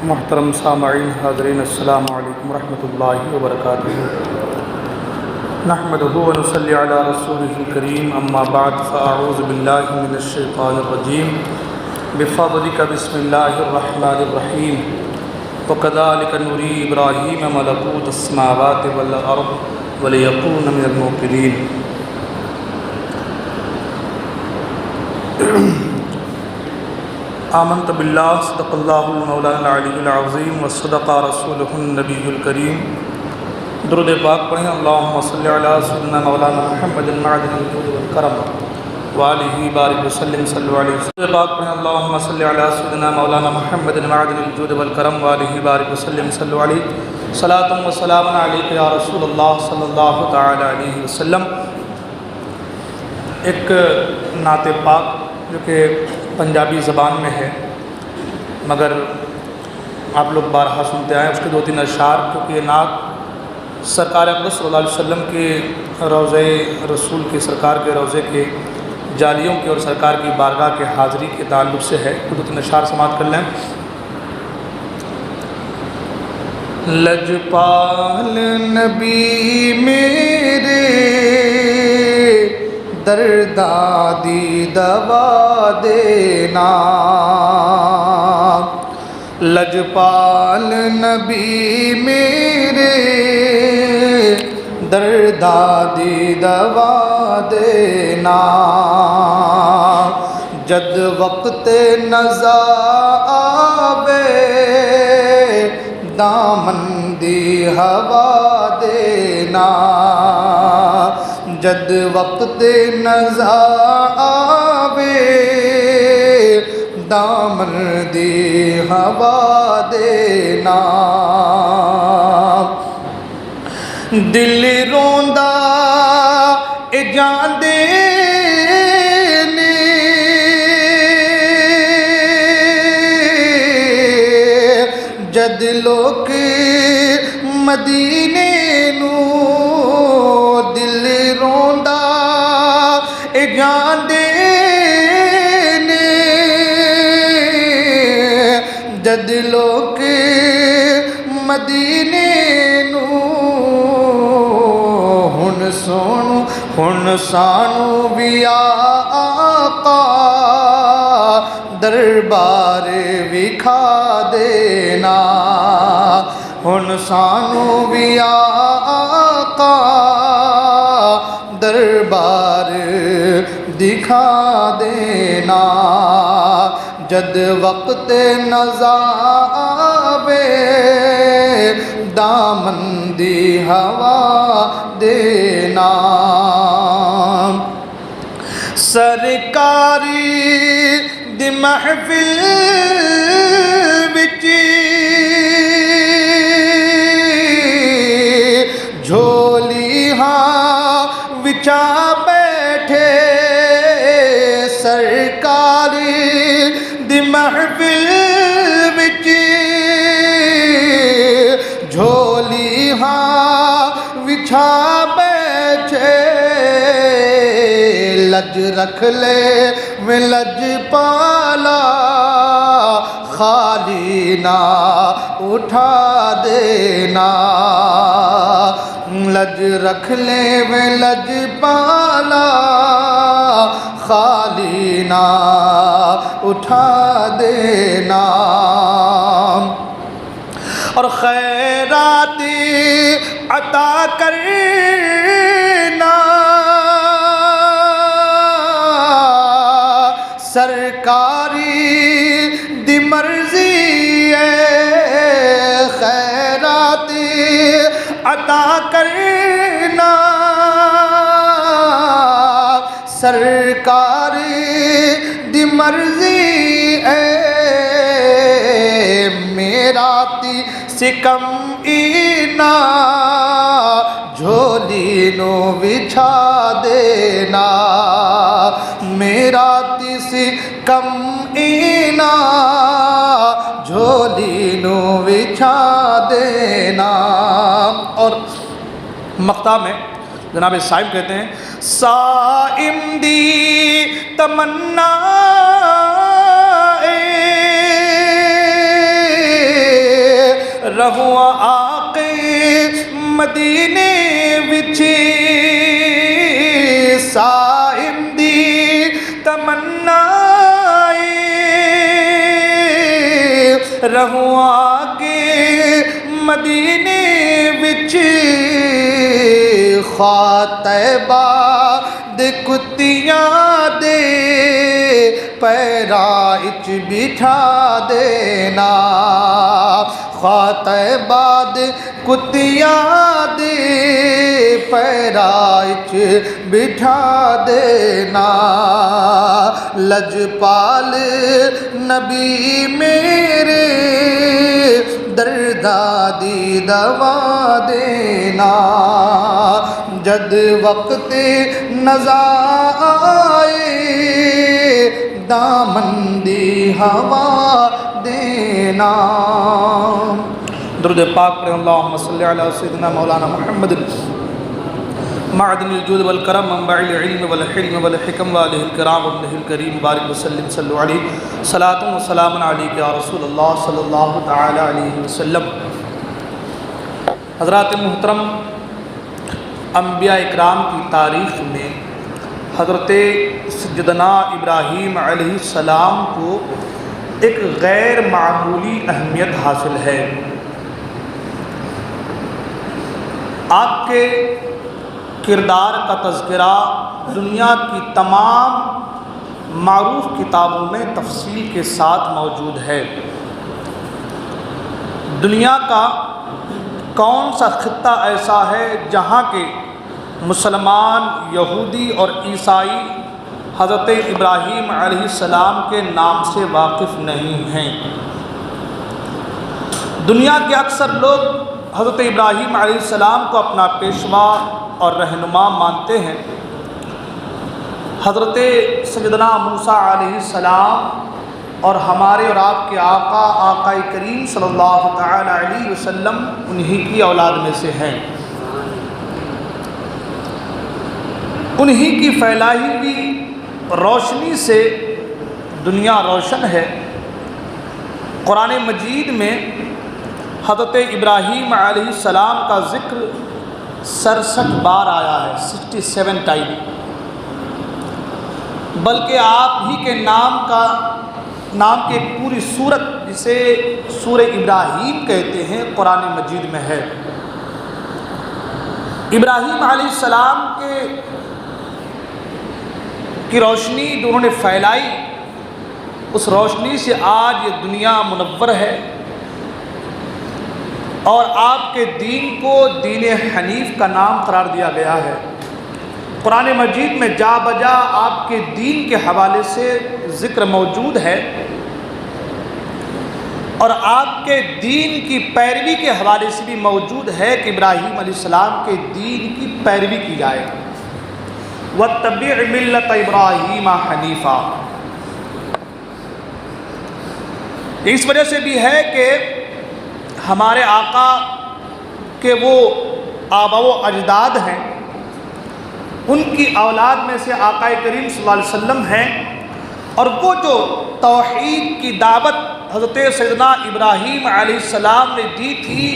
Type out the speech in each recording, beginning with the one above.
محترم سامعین حاضرین، السلام علیکم ورحمۃ اللہ وبرکاتہ۔ نحمدہ ونصلی علی رسولہ الکریم، اما بعد فاعوذ باللہ من الشیطان الرجیم، بفضلک بسم اللہ الرحمن الرحیم، وکذالک نری ابراہیم ملکوت السماوات والارض ولیکون من الموقنین۔ آمنت باللہ، صدق اللہ المولانا العلی العظیم، وصدق رسولہ النبی الکریم۔ درود پاک پڑھیں۔ اللہم صلی علی سیدنا مولانا محمد معدن الجود والکرم وآلہ بارک وسلم صلو علیہ وسلم۔ درود پاک پڑھیں۔ اللہم صلی علی سیدنا مولانا محمد معدن الجود والکرم وآلہ بارک وسلم صلو علیہ صلاۃ و سلام علیک یا رسول اللہ صلی اللہ تعالی علیہ وسلم۔ ایک نعت پاک جو کہ پنجابی زبان میں ہے، مگر آپ لوگ بارہا سنتے آئے، اس کے 2-3 اشعار، کیونکہ یہ نعت سرکار اقدس صلی اللہ علیہ وسلم کے روضہ رسول کے، سرکار کے روضے کے جالیوں کے اور سرکار کی بارگاہ کے حاضری کے تعلق سے ہے۔ 2-3 اشعار سماعت کر لیں۔ لجپال نبی میرے دردادی دوا دینا، لجپال نبی میرے دردادی دوا دینا، جد وقت نزا آوے دامن دی ہوا دینا، جد وقت نزا آوے دامن دی ہوا دینا، دل روندا اے جان دے جد لوک مدینے نو دل روندا اے جان دے نے، جد لوک مدینے نو ہن سانو بھی آقا دربار وکھا دینا، ہن سانو بھی آقا دربار دکھا دینا، جد وقت نزا آوے دامن دی ہوا دینا، سرکاری دی محفل وچ جھولی ہاں وچا بیٹھے، سرکاری دی محفل وچ جھولی ہاں وچھا بیٹھے، لج رکھ لے میں لج پالا خالی نہ اٹھا دینا، لج رکھ لے میں لج پالا خالی نہ اٹھا دینا، اور خیرات عطا کرنا سرکاری دی مرضی ہے، خیرات عطا کرنا سرکاری دی مرضی ہے، میرا تی سکم اینا جھولی نو بچھا دینا، میرا تی سکم اینا جھولی نو بچھا دینا۔ اور مقطع میں جناب صاحب کہتے ہیں، صائم دی تمنا رہو آقے مدینے وچ صائم دی تمنا رہو آقے مدینے وچ خاطبہ دے کتیاں دے پیراں اچ بٹھا دینا خاطبہ دے کتیاں دے پیراں اچ بٹھا دینا لجپال نبی میرے درداں دی دوا دینا جد وقت نزا آئے دامن دی ہوا دینا. درود پاک پڑھیں. اللہم صلی علی سیدنا مولانا محمد معدن الجود والکرم منبع العلم والحلم والحکم والہ الکرام وابنہ الکریم بارک وسلم صلو علیہ صلاۃ و سلام علیک یا رسول اللہ صلی اللہ تعالی علیہ وسلم. حضرات محترم، انبیاء اکرام کی تاریخ میں حضرت سیدنا ابراہیم علیہ السلام کو ایک غیر معمولی اہمیت حاصل ہے. آپ کے کردار کا تذکرہ دنیا کی تمام معروف کتابوں میں تفصیل کے ساتھ موجود ہے. دنیا کا کون سا خطہ ایسا ہے جہاں کے مسلمان، یہودی اور عیسائی حضرت ابراہیم علیہ السلام کے نام سے واقف نہیں ہیں؟ دنیا کے اکثر لوگ حضرت ابراہیم علیہ السلام کو اپنا پیشوا اور رہنما مانتے ہیں. حضرت سیدنا موسیٰ علیہ السلام اور ہمارے اور آپ کے آقا کریم صلی اللہ تعالی علیہ وسلم انہی کی اولاد میں سے ہیں. انہی کی پھیلائی ہوئی روشنی سے دنیا روشن ہے. قرآن مجید میں حضرت ابراہیم علیہ السلام کا ذکر 67 بار آیا ہے، 67 ٹائم. بلکہ آپ ہی کے نام کی پوری سورت جسے سورہ ابراہیم کہتے ہیں قرآن مجید میں ہے. ابراہیم علیہ السلام کی روشنی جو انہوں نے پھیلائی، اس روشنی سے آج یہ دنیا منور ہے. اور آپ کے دین کو دین حنیف کا نام قرار دیا گیا ہے. قرآن مجید میں جا بجا آپ کے دین کے حوالے سے ذکر موجود ہے، اور آپ کے دین کی پیروی کے حوالے سے بھی موجود ہے کہ ابراہیم علیہ السلام کے دین کی پیروی کی جائے. وَاتَّبِعْ مِلَّةَ إِبْرَاهِيمَ حَنِيفًا. اس وجہ سے بھی ہے کہ ہمارے آقا کے وہ آبا و اجداد ہیں، ان کی اولاد میں سے آقا کریم صلی اللہ علیہ وسلم ہیں. اور وہ جو توحید کی دعوت حضرت سیدنا ابراہیم علیہ السلام نے دی تھی،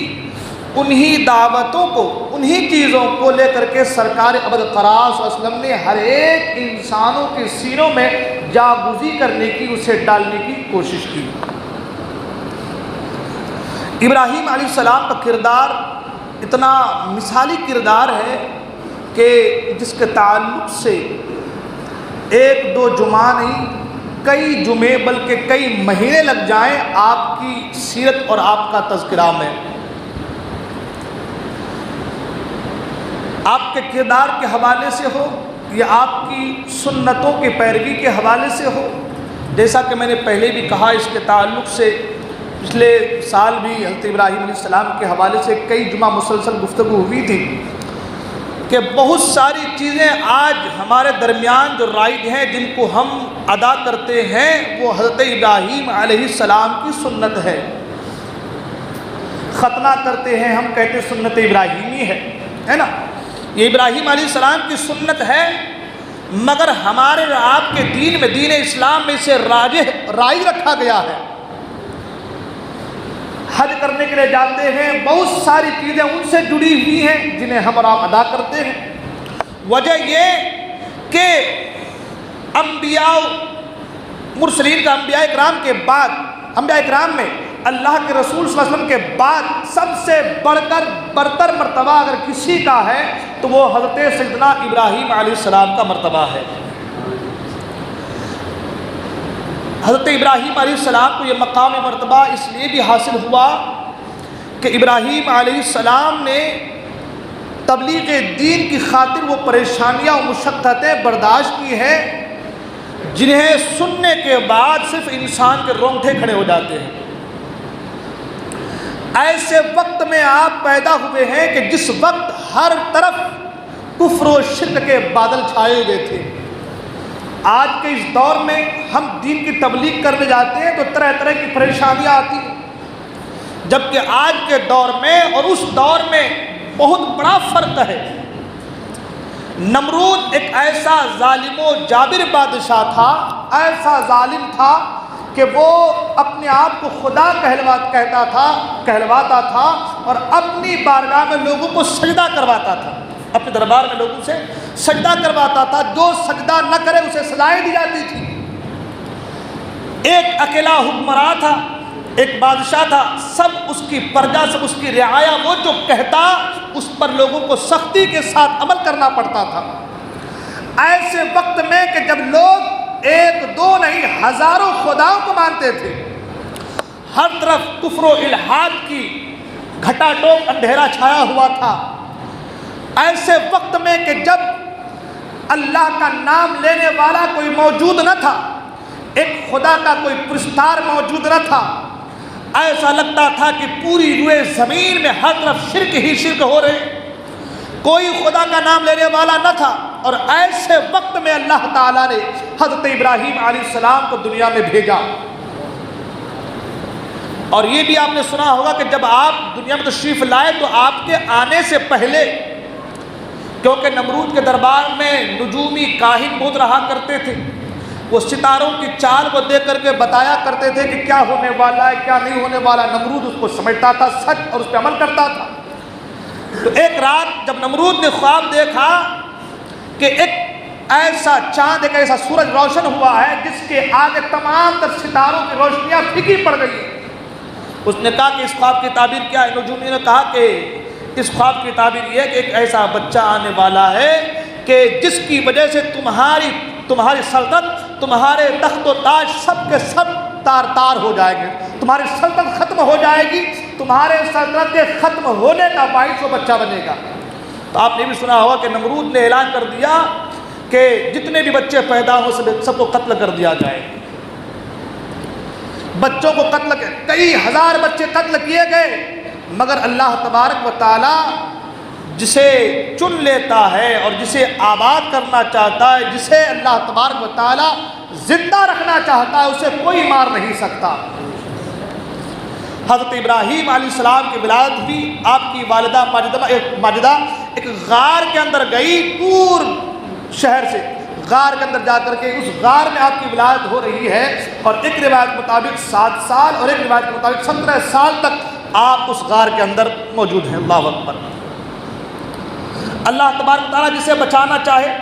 انہی دعوتوں کو، انہی چیزوں کو لے کر کے سرکار ابد قرار صلی اللہ علیہ وسلم نے ہر ایک انسانوں کے سینوں میں جاگزی کرنے کی، اسے ڈالنے کی کوشش کی. ابراہیم علیہ السلام کا کردار اتنا مثالی کردار ہے کہ جس کے تعلق سے ایک دو جمعہ نہیں، کئی جمعے بلکہ کئی مہینے لگ جائیں آپ کی سیرت اور آپ کا تذکرہ میں. آپ کے کردار کے حوالے سے ہو یا آپ کی سنتوں کی پیروی کے حوالے سے ہو. جیسا کہ میں نے پہلے بھی کہا، اس کے تعلق سے پچھلے سال بھی حضرت ابراہیم علیہ السلام کے حوالے سے کئی جمعہ مسلسل گفتگو ہوئی تھی کہ بہت ساری چیزیں آج ہمارے درمیان جو رائج ہیں، جن کو ہم ادا کرتے ہیں، وہ حضرت ابراہیم علیہ السلام کی سنت ہے. ختنہ کرتے ہیں، ہم کہتے سنت ابراہیمی ہے نا. یہ ابراہیم علیہ السلام کی سنت ہے، مگر ہمارے آپ کے دین میں، دین اسلام میں اسے رائج رکھا گیا ہے. حج کرنے کے لیے جاتے ہیں، بہت ساری چیزیں ان سے جڑی ہوئی ہیں جنہیں ہم اور آپ ادا کرتے ہیں۔ وجہ یہ کہ انبیاء مرسلین کا انبیاء اکرام کے بعد، انبیاء اکرام میں اللہ کے رسول صلی اللہ علیہ وسلم کے بعد سب سے بڑھ کر برتر مرتبہ اگر کسی کا ہے تو وہ حضرت سیدنا ابراہیم علیہ السلام کا مرتبہ ہے۔ حضرت ابراہیم علیہ السلام کو یہ مقام مرتبہ اس لیے بھی حاصل ہوا کہ ابراہیم علیہ السلام نے تبلیغ دین کی خاطر وہ پریشانیاں و مشقتیں برداشت کی ہیں جنہیں سننے کے بعد صرف انسان کے رونگٹے کھڑے ہو جاتے ہیں۔ ایسے وقت میں آپ پیدا ہوئے ہیں کہ جس وقت ہر طرف کفر و شرک کے بادل چھائے ہوئے تھے۔ آج کے اس دور میں ہم دین کی تبلیغ کرنے جاتے ہیں تو طرح طرح کی پریشانیاں آتی ہیں، جبکہ آج کے دور میں اور اس دور میں بہت بڑا فرق ہے۔ نمرود ایک ایسا ظالم و جابر بادشاہ تھا، ایسا ظالم تھا کہ وہ اپنے آپ کو خدا کہلواتا تھا اور اپنی بارگاہ میں لوگوں کو سجدہ کرواتا تھا، اپنے دربار میں لوگوں سے سجدہ کرواتا تھا۔ جو سجدہ نہ کرے اسے سزائیں دی جاتی تھی۔ ایک اکیلا حکمراں تھا، ایک بادشاہ تھا، سب اس کی پرجا، سب اس کی رعایا، وہ جو کہتا اس پر لوگوں کو سختی کے ساتھ عمل کرنا پڑتا تھا۔ ایسے وقت میں کہ جب لوگ ایک دو نہیں ہزاروں خداؤں کو مانتے تھے، ہر طرف کفر و الحاد کی گھٹا ٹوپ اندھیرا چھایا ہوا تھا، ایسے وقت میں کہ جب اللہ کا نام لینے والا کوئی موجود نہ تھا، ایک خدا کا کوئی پرستار موجود نہ تھا، ایسا لگتا تھا کہ پوری روئے زمین میں ہر طرف شرک ہی شرک ہو رہے، کوئی خدا کا نام لینے والا نہ تھا۔ اور ایسے وقت میں اللہ تعالیٰ نے حضرت ابراہیم علیہ السلام کو دنیا میں بھیجا۔ اور یہ بھی آپ نے سنا ہوگا کہ جب آپ دنیا میں تشریف لائے تو آپ کے آنے سے پہلے، کیونکہ نمرود کے دربار میں نجومی کاہن بہت رہا کرتے تھے، وہ ستاروں کی چال کو دیکھ کر کے بتایا کرتے تھے کہ کیا ہونے والا ہے کیا نہیں ہونے والا۔ نمرود اس کو سمجھتا تھا سچ اور اس پہ عمل کرتا تھا۔ تو ایک رات جب نمرود نے خواب دیکھا کہ ایک ایسا چاند، ایک ایسا سورج روشن ہوا ہے جس کے آگے تمام تر ستاروں کی روشنیاں پھیکی پڑ گئی ہیں، اس نے کہا کہ اس خواب کی تعبیر کیا ہے؟ نجومی نے کہا کہ اس خواب کی تعبیر یہ ہے کہ ایک ایسا بچہ آنے والا ہے کہ جس کی وجہ سے تمہاری سلطنت، تمہارے تخت و تاج سب کے سب تار تار ہو جائیں گے، تمہاری سلطنت ختم ہو جائے گی، تمہارے سلطنت کے ختم ہونے کا باعث وہ بچہ بنے گا۔ تو آپ نے بھی سنا ہوگا کہ نمرود نے اعلان کر دیا کہ جتنے بھی بچے پیدا ہوں سب کو قتل کر دیا جائے۔ بچوں کو قتل، کئی ہزار بچے قتل کیے گئے، مگر اللہ تبارک و تعالی جسے چن لیتا ہے اور جسے آباد کرنا چاہتا ہے، جسے اللہ تبارک و تعالی زندہ رکھنا چاہتا ہے، اسے کوئی مار نہیں سکتا۔ حضرت ابراہیم علیہ السلام کی ولادت ہوئی، آپ کی والدہ ماجدہ ایک غار کے اندر گئی، دور شہر سے غار کے اندر جا کر کے اس غار میں آپ کی ولادت ہو رہی ہے، اور ایک روایت مطابق 7 سال اور ایک روایت مطابق 17 سال تک آپ اس غار کے اندر موجود ہیں۔ اللہ اکبر۔ اللہ تبارک و تعالیٰ جسے بچانا چاہے،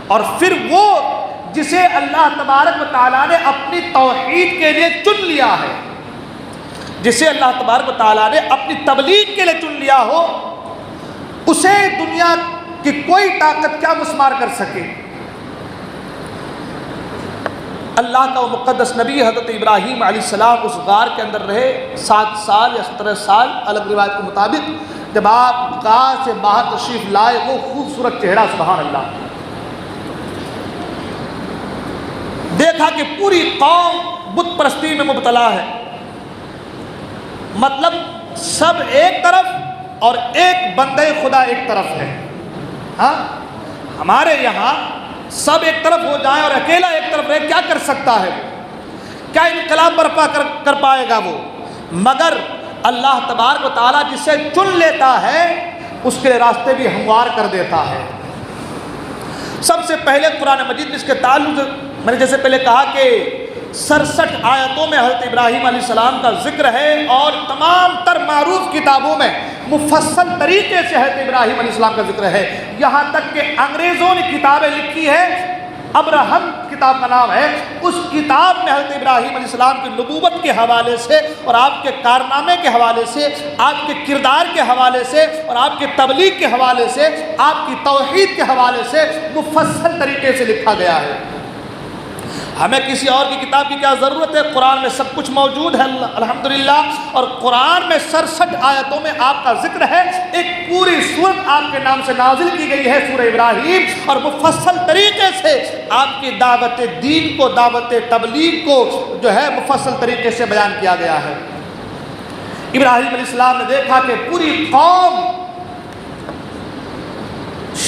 اور پھر وہ جسے اللہ تبارک و تعالیٰ نے اپنی توحید کے لیے چن لیا ہے، جسے اللہ تبارک و تعالیٰ نے اپنی تبلیغ کے لیے چن لیا ہو، اسے دنیا کی کوئی طاقت کیا مسمار کر سکے۔ اللہ کا وہ مقدس نبی حضرت ابراہیم علیہ السلام اس غار کے اندر رہے 7 سال یا 17 سال الگ روایت کے مطابق۔ جب آپ غار سے باہر تشریف لائے، وہ خوبصورت چہرہ، سبحان اللہ، دیکھا کہ پوری قوم بت پرستی میں مبتلا ہے، مطلب سب ایک طرف اور ایک بندے خدا ایک طرف ہے۔ ہاں، ہمارے یہاں سب ایک طرف ہو جائیں اور اکیلا ایک طرف رہے، کیا کر سکتا ہے؟ کیا انقلاب برپا کر پائے گا وہ؟ مگر اللہ تبارک و تعالیٰ جسے چن لیتا ہے اس کے راستے بھی ہموار کر دیتا ہے۔ سب سے پہلے قرآن مجید میں اس کے تعلق، میں نے جیسے پہلے کہا کہ 67 آیتوں میں حضرت ابراہیم علیہ السلام کا ذکر ہے، اور تمام تر معروف کتابوں میں مفصل طریقے سے حضرت ابراہیم علیہ السلام کا ذکر ہے، یہاں تک کہ انگریزوں نے کتابیں لکھی ہے، ابراہم کتاب کا نام ہے، اس کتاب میں حضرت ابراہیم علیہ السلام کی نبوت کے حوالے سے اور آپ کے کارنامے کے حوالے سے، آپ کے کردار کے حوالے سے اور آپ کے تبلیغ کے حوالے سے، آپ کی توحید کے حوالے سے مفصل طریقے سے لکھا گیا ہے۔ ہمیں کسی اور کی کتاب کی کیا ضرورت ہے؟ قرآن میں سب کچھ موجود ہے الحمدللہ، اور قرآن میں 67 آیتوں میں آپ کا ذکر ہے، ایک پوری سورت آپ کے نام سے نازل کی گئی ہے، سورہ ابراہیم، اور مفصل طریقے سے آپ کی دعوت دین کو، دعوت تبلیغ کو جو ہے مفصل طریقے سے بیان کیا گیا ہے۔ ابراہیم علیہ السلام نے دیکھا کہ پوری قوم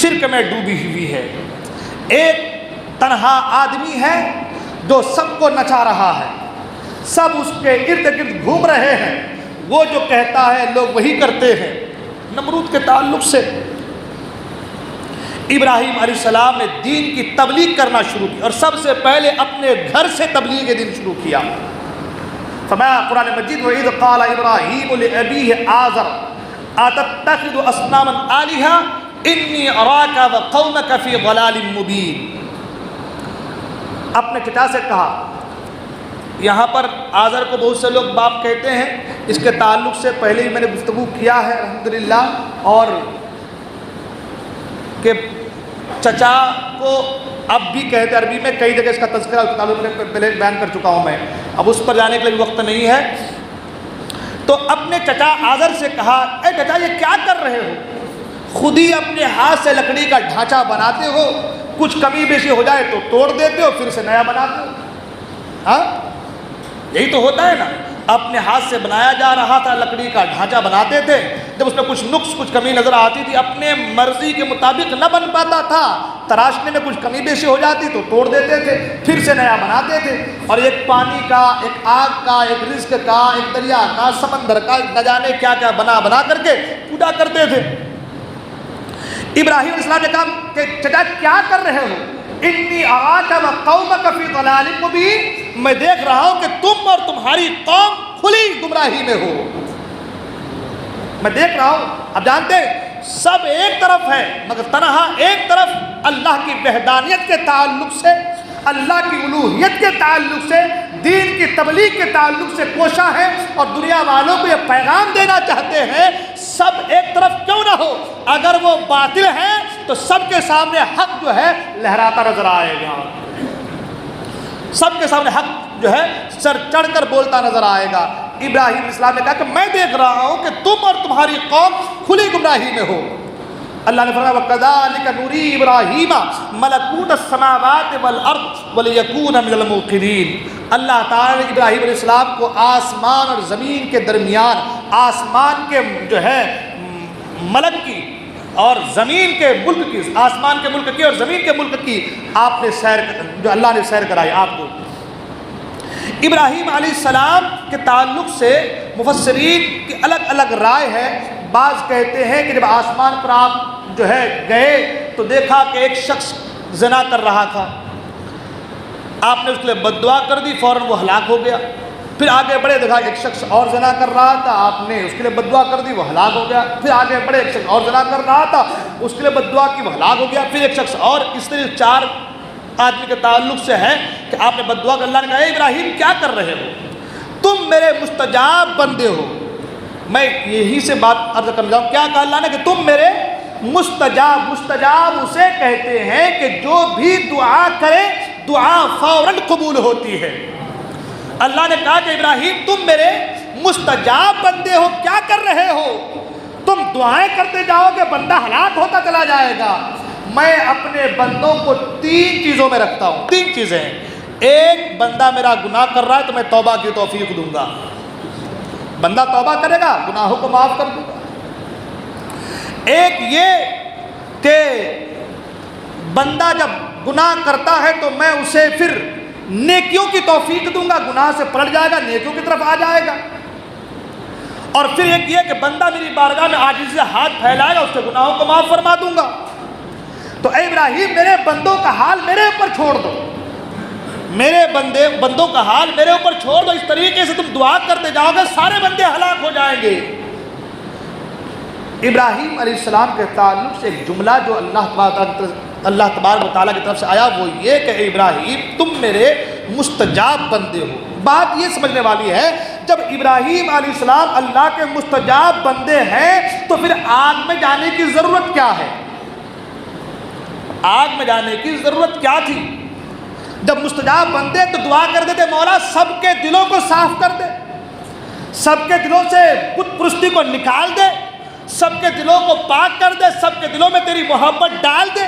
شرک میں ڈوبی ہوئی ہے، ایک تنہا آدمی ہے جو سب کو نچا رہا ہے، سب اس کے ارد گرد گھوم رہے ہیں، وہ جو کہتا ہے لوگ وہی کرتے ہیں۔ نمرود کے تعلق سے ابراہیم علیہ السلام نے دین کی تبلیغ کرنا شروع کی، اور سب سے پہلے اپنے گھر سے تبلیغ دین شروع کیا۔ فرمایا قرآن مجید وَإِذْ قَالَ إِبْرَاهِيمُ لِأَبِيهِ آزَرَ أَتَتَّخِذُ أَصْنَامًا آلِهَةً إِنِّي أَرَاكَ وَقَوْمَكَ فِي ضَلَالٍ مُبِينٍ۔ اپنے چچا سے کہا، یہاں پر آزر کو بہت سے لوگ باپ کہتے ہیں، اس کے تعلق سے پہلے ہی میں نے گفتگو کیا ہے الحمدللہ، اور کہ چچا کو اب بھی کہتے ہیں، عربی میں کئی جگہ اس کا تذکرہ اس کے تعلق میں پہلے بیان کر چکا ہوں میں، اب اس پر جانے کے لیے وقت نہیں ہے۔ تو اپنے چچا آزر سے کہا، اے چچا یہ کیا کر رہے ہو؟ خود ہی اپنے ہاتھ سے لکڑی کا ڈھانچہ بناتے ہو، کچھ کمی بیشی ہو جائے تو توڑ دیتے ہو، پھر سے نیا بناتے ہو۔ ہاں یہی تو ہوتا ہے نا، اپنے ہاتھ سے بنایا جا رہا تھا، لکڑی کا ڈھانچہ بناتے تھے، جب اس میں کچھ نقص کچھ کمی نظر آتی تھی، اپنے مرضی کے مطابق نہ بن پاتا تھا، تراشنے میں کچھ کمی بیشی ہو جاتی تو توڑ دیتے تھے، پھر سے نیا بناتے تھے، اور ایک پانی کا، ایک آگ کا، ایک رزق کا، ایک دریا کا، سمندر کا، نہ جانے کیا کیا بنا بنا کر کے پوجا کرتے تھے۔ ابراہیم علیہ السلام نے کہا کہ چچا کیا کر رہے ہو؟ انی اراک وقومک فی ضلال مبین، میں دیکھ رہا ہوں کہ تم اور تمہاری قوم کھلی گمراہی میں ہو، میں دیکھ رہا ہوں۔ اب جانتے ہیں سب ایک طرف ہے مگر تنہا ایک طرف اللہ کی وحدانیت کے تعلق سے، اللہ کی الوہیت کے تعلق سے، دین کی تبلیغ کے تعلق سے کوشاں ہے، اور دنیا والوں کو یہ پیغام دینا چاہتے ہیں سب ایک طرف کیوں نہ ہو، اگر وہ باطل ہیں تو سب کے سامنے حق جو ہے لہراتا نظر آئے گا، سب کے سامنے حق جو ہے سر چڑھ کر بولتا نظر آئے گا۔ ابراہیم علیہ السلام نے کہا کہ میں دیکھ رہا ہوں کہ تم اور تمہاری قوم کھلی گمراہی میں ہو۔ اللہ نے فرمایا وَكَذَلِكَ نُرِي إِبْرَاهِيمَ مَلَكُوتَ السَّمَاوَاتِ وَالْأَرْضِ وَلِيَكُونَ مِنَ الْمُوقِنِينَ۔ اللہ تعالیٰ نے ابراہیم علیہ السلام کو آسمان اور زمین کے درمیان، آسمان کے جو ہے ملک کی اور زمین کے ملک کی، آسمان کے ملک کی اور زمین کے ملک کی آپ نے سیر، جو اللہ نے سیر کرائی آپ کو۔ ابراہیم علیہ السلام کے تعلق سے مفسرین کی الگ الگ رائے ہے۔ بعض کہتے ہیں کہ جب آسمان پر آپ جو ہے گئے تو دیکھا کہ ایک شخص زنا کر رہا تھا، آپ نے اس کے لیے بد دعا کر دی، فوراً وہ ہلاک ہو گیا۔ پھر آگے بڑھے دیکھا ایک شخص اور زنا کر رہا تھا، آپ نے اس کے لیے بد دعا کر دی، وہ ہلاک ہو گیا۔ پھر آگے بڑھے ایک شخص اور زنا کر رہا تھا، اس کے لیے بد دعا کی، وہ ہلاک ہو گیا۔ پھر ایک شخص اور، اس طرح 4 آدمی کے تعلق سے ہے کہ آپ نے بد دعا کر، اللہ نے کہا اے ابراہیم کیا کر رہے ہو، تم میرے مستجاب بندے ہو۔ میں یہی سے بات عرض کرنا چاہوں، کیا کہا اللہ نے کہ تم میرے مستجاب اسے کہتے ہیں کہ جو بھی دعا کرے دعا فوراً قبول ہوتی ہے۔ اللہ نے کہا کہ ابراہیم تم میرے مستجاب بندے ہو، کیا کر رہے ہو؟ تم دعائیں کرتے جاؤ کہ بندہ ہلاک ہوتا چلا جائے گا۔ میں اپنے بندوں کو 3 چیزوں میں رکھتا ہوں، 3 چیزیں ہیں۔ ایک، بندہ میرا گناہ کر رہا ہے تو میں توبہ کی توفیق دوں گا، بندہ توبہ کرے گا گناہوں کو معاف کر دوں گا۔ ایک یہ کہ بندہ جب گناہ کرتا ہے تو میں اسے پھر نیکیوں کی توفیق دوں گا، گناہ سے پلٹ جائے گا، نیکیوں کی طرف آ جائے گا۔ اور پھر ایک یہ کہ بندہ میری بارگاہ میں عاجزی سے ہاتھ پھیلائے گا، اس کے گناہوں کو معاف فرما دوں گا۔ تو اے ابراہیم میرے بندوں کا حال میرے اوپر چھوڑ دو، میرے بندوں کا حال میرے اوپر چھوڑ دو، اس طریقے سے تم دعا کرتے جاؤ گے سارے بندے ہلاک ہو جائیں گے۔ ابراہیم علیہ السلام کے تعلق سے ایک جملہ جو اللہ تبارک و تعالیٰ کی طرف سے آیا وہ یہ کہ اے ابراہیم تم میرے مستجاب بندے ہو۔ بات یہ سمجھنے والی ہے جب ابراہیم علیہ السلام اللہ کے مستجاب بندے ہیں تو پھر آگ میں جانے کی ضرورت کیا ہے؟ آگ میں جانے کی ضرورت کیا تھی؟ جب مستجاب بندے تو دعا کر دیتے مولا سب کے دلوں کو صاف کر دے، سب کے دلوں سے بت پرستی کو نکال دے، سب کے دلوں کو پاک کر دے، سب کے دلوں میں تیری محبت ڈال دے۔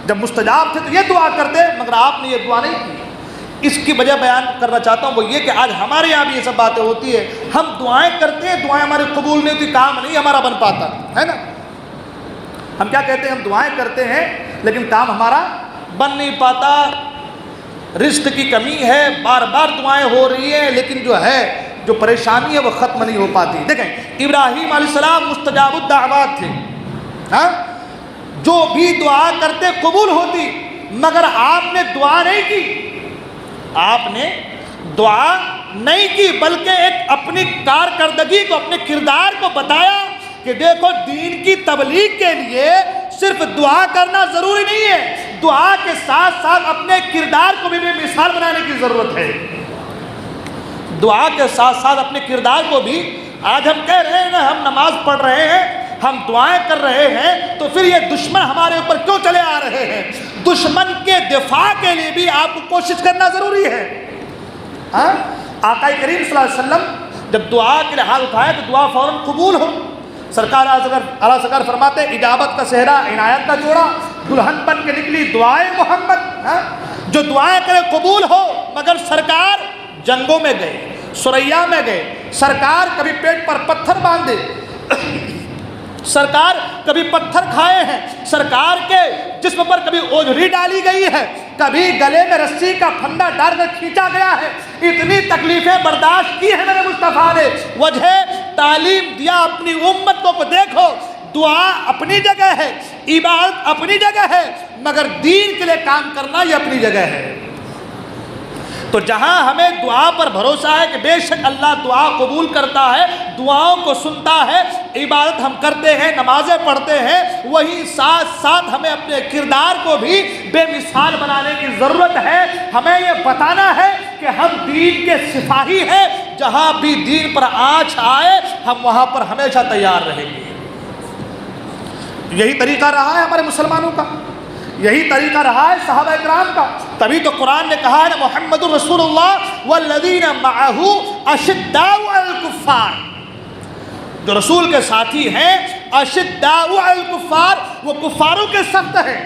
جب مستجاب تھے تو یہ دعا کر دے، مگر آپ نے یہ دعا نہیں کی۔ اس کی وجہ بیان کرنا چاہتا ہوں وہ یہ کہ آج ہمارے یہاں بھی یہ سب باتیں ہوتی ہے، ہم دعائیں کرتے ہیں، دعائیں ہماری قبول نہیں ہوتی، کام نہیں ہمارا بن پاتا ہے نا۔ ہم کیا کہتے ہیں؟ ہم دعائیں کرتے ہیں لیکن کام ہمارا بن نہیں پاتا، رزق کی کمی ہے، بار بار دعائیں ہو رہی ہیں لیکن جو پریشانی ہے وہ ختم نہیں ہو پاتی۔ دیکھیں ابراہیم علیہ السلام مستجاب الدعوات تھے، ہاں جو بھی دعا کرتے قبول ہوتی، مگر آپ نے دعا نہیں کی، آپ نے دعا نہیں کی بلکہ ایک اپنی کارکردگی کو، اپنے کردار کو بتایا کہ دیکھو دین کی تبلیغ کے لیے صرف دعا کرنا ضروری نہیں ہے، دعا کے ساتھ ساتھ اپنے کردار کو بھی مثال بنانے کی ضرورت ہے۔ دعا کے ساتھ ساتھ اپنے کردار کو بھی، آج ہم کہہ رہے ہیں نا ہم نماز پڑھ رہے ہیں، ہم دعائیں کر رہے ہیں، تو پھر یہ دشمن ہمارے اوپر کیوں چلے آ رہے ہیں؟ دشمن کے دفاع کے لیے بھی آپ کو کوشش کرنا ضروری ہے۔ آقا کریم صلی اللہ علیہ وسلم جب دعا کے لیے ہاتھ اٹھائے تو دعا فوراً قبول ہو۔ سرکار اعلیٰ سرکار فرماتے ہیں اجابت کا صحرا عنایت کا جوڑا، دلہن بن کے نکلی دعائیں محمد، جو دعائیں کرے قبول ہو۔ مگر سرکار جنگوں میں گئے، سریا میں گئے، سرکار کبھی پیٹ پر پتھر باندھے، سرکار کبھی پتھر کھائے ہیں، سرکار کے جسم پر کبھی اوجھری ڈالی گئی ہے، کبھی گلے میں رسی کا پھندا ڈال کر کھینچا گیا ہے، اتنی تکلیفیں برداشت کی ہیں میرے مصطفیٰ نے۔ وجہ تعلیم دیا اپنی امت کو دیکھو دعا اپنی جگہ ہے، عبادت اپنی جگہ ہے، مگر دین کے لیے کام کرنا یہ اپنی جگہ ہے۔ تو جہاں ہمیں دعا پر بھروسہ ہے کہ بے شک اللہ دعا قبول کرتا ہے، دعاؤں کو سنتا ہے، عبادت ہم کرتے ہیں، نمازیں پڑھتے ہیں، وہی ساتھ ساتھ ہمیں اپنے کردار کو بھی بے مثال بنانے کی ضرورت ہے۔ ہمیں یہ بتانا ہے کہ ہم دین کے سپاہی ہیں، جہاں بھی دین پر آنچ آئے ہم وہاں پر ہمیشہ تیار رہیں گے۔ یہی طریقہ رہا ہے ہمارے مسلمانوں کا، یہی طریقہ رہا ہے صحابہ اکرام کا۔ تبھی تو قرآن نے کہا ہے نا محمد رسول اللہ والذین معہ اشداء علی الکفار، جو رسول کے ساتھی ہیں اشداء علی الکفار، وہ کفاروں کے سخت ہیں،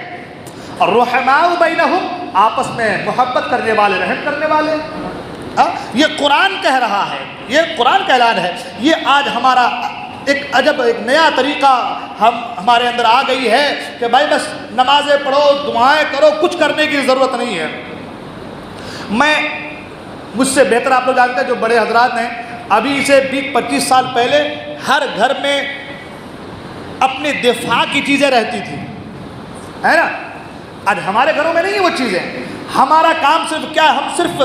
اور رحماء بینہم، آپس میں محبت کرنے والے، رحم کرنے والے۔ یہ قرآن کہہ رہا ہے، یہ قرآن کا اعلان ہے۔ یہ آج ہمارا ایک عجب ایک نیا طریقہ ہمارے اندر آ گئی ہے کہ بھائی بس نمازیں پڑھو، دعائیں کرو، کچھ کرنے کی ضرورت نہیں ہے۔ مجھ سے بہتر آپ لوگ جانتے ہیں جو بڑے حضرات ہیں، ابھی سے 20-25 سال پہلے ہر گھر میں اپنے دفاع کی چیزیں رہتی تھی، ہے نا۔ آج ہمارے گھروں میں نہیں ہے وہ چیزیں۔ ہمارا کام صرف کیا، ہم صرف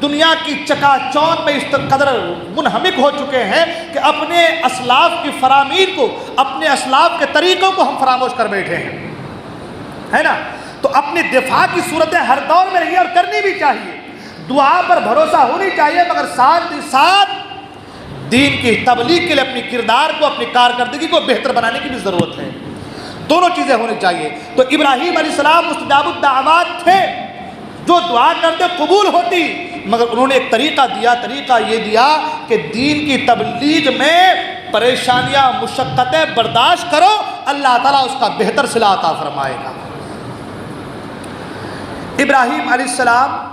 دنیا کی چکا چوند میں اس قدر منہمک ہو چکے ہیں کہ اپنے اسلاف کی فرامین کو، اپنے اسلاف کے طریقوں کو ہم فراموش کر بیٹھے ہیں، ہے نا۔ تو اپنے دفاع کی صورتیں ہر دور میں رہی اور کرنی بھی چاہیے، دعا پر بھروسہ ہونی چاہیے، مگر ساتھ ہی ساتھ دین کی تبلیغ کے لیے اپنی کردار کو، اپنی کارکردگی کو بہتر بنانے کی بھی ضرورت ہے۔ دونوں چیزیں ہونی چاہیے۔ تو ابراہیم علیہ السلام مستجاب الدعوات تھے، جو دعا کرتے قبول ہوتی، مگر انہوں نے ایک طریقہ دیا، طریقہ یہ دیا کہ دین کی تبلیغ میں پریشانیاں، مشقتیں برداشت کرو، اللہ تعالیٰ اس کا بہتر صلہ عطا فرمائے گا۔ ابراہیم علیہ السلام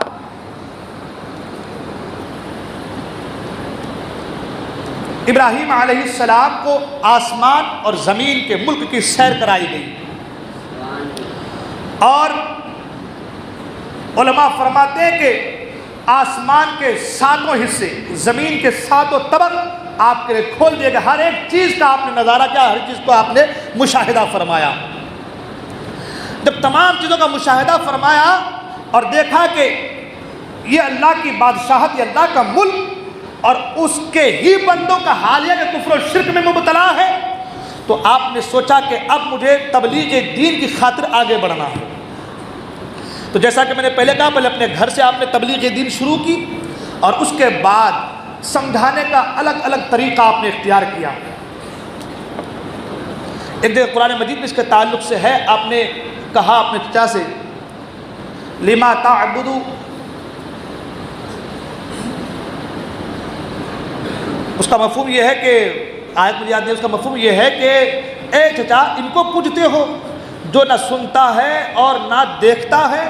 ابراہیم علیہ السلام کو آسمان اور زمین کے ملک کی سیر کرائی گئی، اور علماء فرماتے ہیں کہ آسمان کے 7 حصے، زمین کے 7 طبق آپ کے لیے کھول دیے گئے، ہر ایک چیز کا آپ نے نظارہ کیا، ہر چیز کو آپ نے مشاہدہ فرمایا۔ جب تمام چیزوں کا مشاہدہ فرمایا اور دیکھا کہ یہ اللہ کی بادشاہت، یہ اللہ کا ملک، اور اس کے ہی بندوں کا حال یہ کہ کفر و شرک میں مبتلا ہے، تو آپ نے سوچا کہ اب مجھے تبلیغ دین کی خاطر آگے بڑھنا ہے۔ تو جیسا کہ میں نے پہلے کہا، پہلے اپنے گھر سے آپ نے تبلیغ دین شروع کی، اور اس کے بعد سمجھانے کا الگ الگ طریقہ آپ نے اختیار کیا۔ ایک جگہ قرآن مجید میں اس کے تعلق سے ہے، آپ نے کہا اپنے چچا سے لما تعبدو، اس کا مفہوم یہ ہے کہ آیت مجھے یاد نہیں، اس کا مفہوم یہ ہے کہ اے چچا ان کو پوجتے ہو جو نہ سنتا ہے اور نہ دیکھتا ہے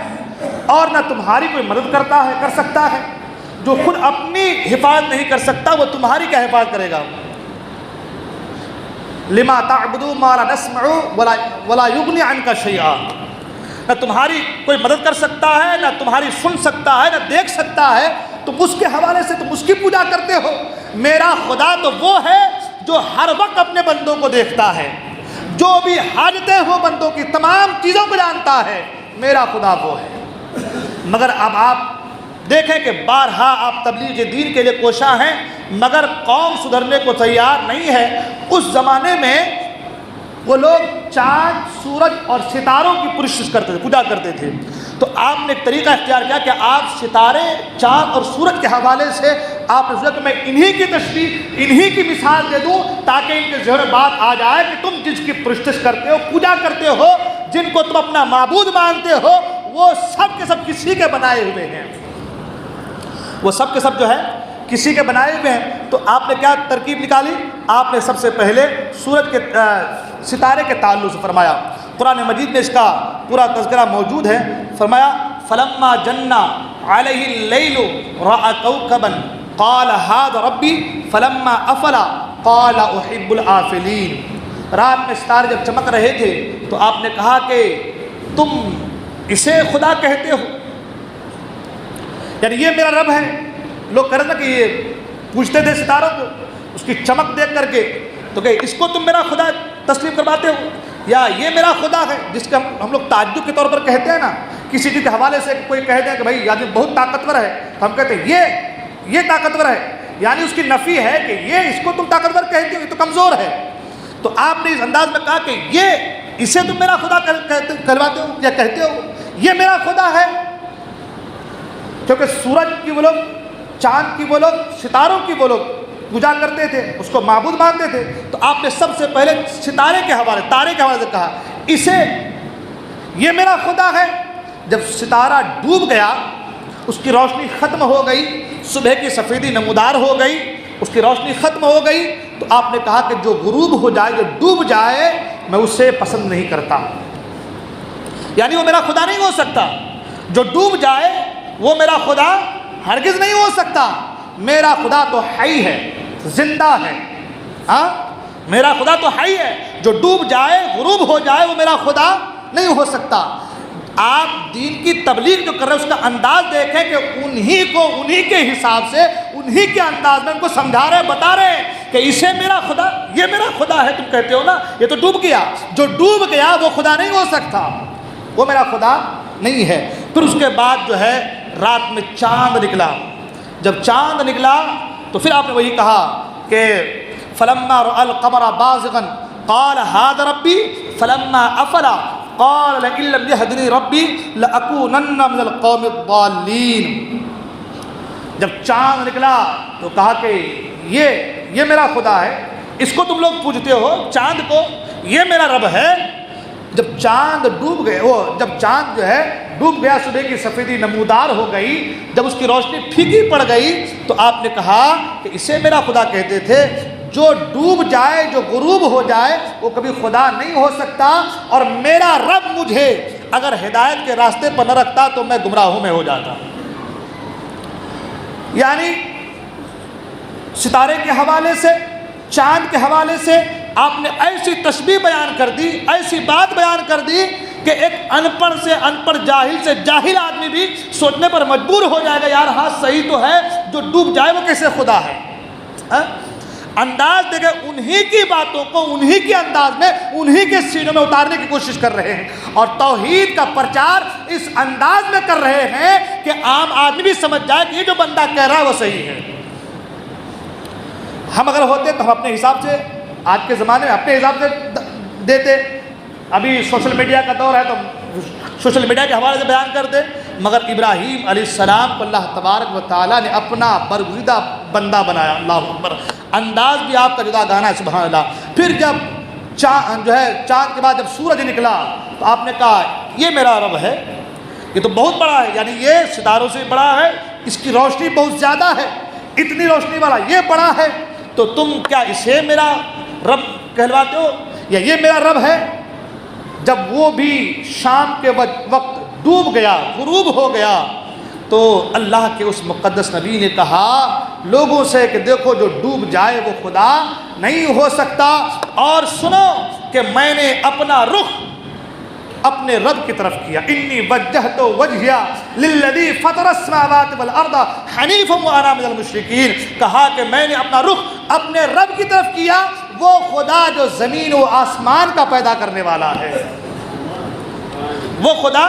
اور نہ تمہاری کوئی مدد کر سکتا ہے، جو خود اپنی حفاظت نہیں کر سکتا وہ تمہاری کیا حفاظت کرے گا۔ لما تعبدو ما لا نسمع ولا یغنی عنک شیئا، نہ تمہاری کوئی مدد کر سکتا ہے، نہ تمہاری سن سکتا ہے، نہ دیکھ سکتا ہے، تم اس کے حوالے سے تم اس کی پوجا کرتے ہو۔ میرا خدا تو وہ ہے جو ہر وقت اپنے بندوں کو دیکھتا ہے، جو بھی حاجتیں ہو بندوں کی تمام چیزوں کو جانتا ہے، میرا خدا وہ ہے۔ مگر اب آپ دیکھیں کہ بارہا آپ تبلیغ دین کے لیے کوشاں ہیں، مگر قوم سدھرنے کو تیار نہیں ہے۔ اس زمانے میں وہ لوگ چاند، سورج اور ستاروں کی پوجا کرتے تھے، تو آپ نے ایک طریقہ اختیار کیا کہ آپ ستارے، چاند اور سورج کے حوالے سے آپ نے سوچا کہ میں انہی کی تشبیہ، انہی کی مثال دے دوں تاکہ ان کے ذہن میں بات آ جائے کہ تم جس کی پرستش کرتے ہو، پوجا کرتے ہو، جن کو تم اپنا معبود مانتے ہو، وہ سب کے سب کسی کے بنائے ہوئے ہیں، وہ سب کے سب جو ہے کسی کے بنائے ہوئے ہیں۔ تو آپ نے کیا ترکیب نکالی؟ آپ نے سب سے پہلے سورج کے ستارے کے تعلق سے فرمایا۔ قرآن مجید میں اس کا پورا تذکرہ موجود ہے۔ فرمایا فلما جن علیہ اللیل رأى کوکبا قال ھذا ربی فلما افل قال احب الآفلین۔ رات میں ستارے جب چمک رہے تھے تو آپ نے کہا کہ تم اسے خدا کہتے ہو، یعنی یہ میرا رب ہے۔ لوگ کہہ رہے تھے کہ یہ پوچھتے تھے ستاروں کو اس کی چمک دیکھ کر کے، تو کہ اس کو تم میرا خدا تسلیم کرواتے ہو، یا یہ میرا خدا ہے، جس کا ہم لوگ تعجب کے طور پر کہتے ہیں نا، کسی چیز کے حوالے سے کوئی کہتے ہیں کہ بھائی یہ آدمی بہت طاقتور ہے، تو ہم کہتے ہیں یہ طاقتور ہے، یعنی اس کی نفی ہے کہ یہ اس کو تم طاقتور کہتے ہو، یہ تو کمزور ہے۔ تو آپ نے اس انداز میں کہا کہ اسے تم میرا خدا کہلواتے ہو یا کہتے ہو، یہ میرا خدا ہے، کیونکہ سورج کی وہ لوگ، چاند کی وہ لوگ، ستاروں کی وہ لوگ پوجا کرتے تھے، اس کو معبود مانتے تھے۔ تو آپ نے سب سے پہلے ستارے کے حوالے، تارے کے حوالے سے کہا اسے یہ میرا خدا ہے۔ جب ستارہ ڈوب گیا، اس کی روشنی ختم ہو گئی، صبح کی سفیدی نمودار ہو گئی، اس کی روشنی ختم ہو گئی، تو آپ نے کہا کہ جو غروب ہو جائے، جو ڈوب جائے، میں اسے پسند نہیں کرتا، یعنی وہ میرا خدا نہیں ہو سکتا۔ جو ڈوب جائے وہ میرا خدا ہرگز نہیں ہو سکتا۔ میرا خدا تو حی ہے، زندہ ہے، ہاں میرا خدا تو حی ہے، جو ڈوب جائے، غروب ہو جائے، وہ میرا خدا نہیں ہو سکتا۔ آپ دین کی تبلیغ جو کر رہے ہیں اس کا انداز دیکھیں کہ انہی کو انہی کے حساب سے، انہی کے انداز میں ان کو سمجھا رہے ہیں، بتا رہے ہیں کہ اسے میرا خدا، یہ میرا خدا ہے، تم کہتے ہو نا یہ تو ڈوب گیا، جو ڈوب گیا وہ خدا نہیں ہو سکتا، وہ میرا خدا نہیں ہے۔ پھر اس کے بعد جو ہے رات میں چاند نکلا، جب چاند نکلا تو پھر آپ نے وہی کہا کہ فلما رأى القمر بازغا قال هذا ربي فلما افل قال لئن لم يهدني ربي لأكونن من القوم الضالين۔ جب چاند نکلا تو کہا کہ یہ میرا خدا ہے، اس کو تم لوگ پوجتے ہو، چاند کو، یہ میرا رب ہے۔ جب چاند ڈوب گئے، جب چاند جو ہے ڈوب گیا، صبح کی سفیدی نمودار ہو گئی، جب اس کی روشنی پھیکی پڑ گئی، تو آپ نے کہا کہ اسے میرا خدا کہتے تھے۔ جو ڈوب جائے، جو غروب ہو جائے، وہ کبھی خدا نہیں ہو سکتا، اور میرا رب مجھے اگر ہدایت کے راستے پر نہ رکھتا تو میں گمراہوں میں ہو جاتا۔ یعنی ستارے کے حوالے سے، چاند کے حوالے سے آپ نے ایسی تشبیہ بیان کر دی، ایسی بات بیان کر دی کہ ایک ان پڑھ سے ان پڑھ، جاہل سے جاہل آدمی بھی سوچنے پر مجبور ہو جائے گا، یار ہاں صحیح تو ہے، جو ڈوب جائے وہ کیسے خدا ہے۔ انداز دے کے انہی کی باتوں کو انہی کے انداز میں انہی کے سینوں میں اتارنے کی کوشش کر رہے ہیں، اور توحید کا پرچار اس انداز میں کر رہے ہیں کہ عام آدمی بھی سمجھ جائے کہ یہ جو بندہ کہہ رہا ہے وہ صحیح ہے۔ ہم اگر ہوتے تو ہم اپنے حساب سے آج کے زمانے میں اپنے حساب سے دیتے، ابھی سوشل میڈیا کا دور ہے تو سوشل میڈیا کے حوالے سے بیان کرتے، مگر ابراہیم علیہ السلام کو اللہ تبارک و تعالیٰ نے اپنا برگزیدہ بندہ بنایا۔ اللہ اکبر۔ انداز بھی آپ کا جدا گانا ہے، سبحان اللہ۔ پھر جب چاند کے بعد جب سورج نکلا تو آپ نے کہا یہ میرا رب ہے، یہ تو بہت بڑا ہے، یعنی یہ ستاروں سے بڑا ہے، اس کی روشنی بہت زیادہ ہے، اتنی روشنی والا یہ بڑا ہے، تو تم کیا اسے میرا رب کہلواتے ہو، یا یہ میرا رب ہے؟ جب وہ بھی شام کے وقت ڈوب گیا، غروب ہو گیا، تو اللہ کے اس مقدس نبی نے کہا لوگوں سے کہ دیکھو جو ڈوب جائے وہ خدا نہیں ہو سکتا، اور سنو کہ میں نے اپنا رخ اپنے رب کی طرف کیا، انی وجہت وجہیا للذی فطر السماوات والارض حنیفا وانا من المشرکین، کہا کہ میں نے اپنا رخ اپنے رب کی طرف کیا، وہ خدا جو زمین و آسمان کا پیدا کرنے والا ہے، وہ خدا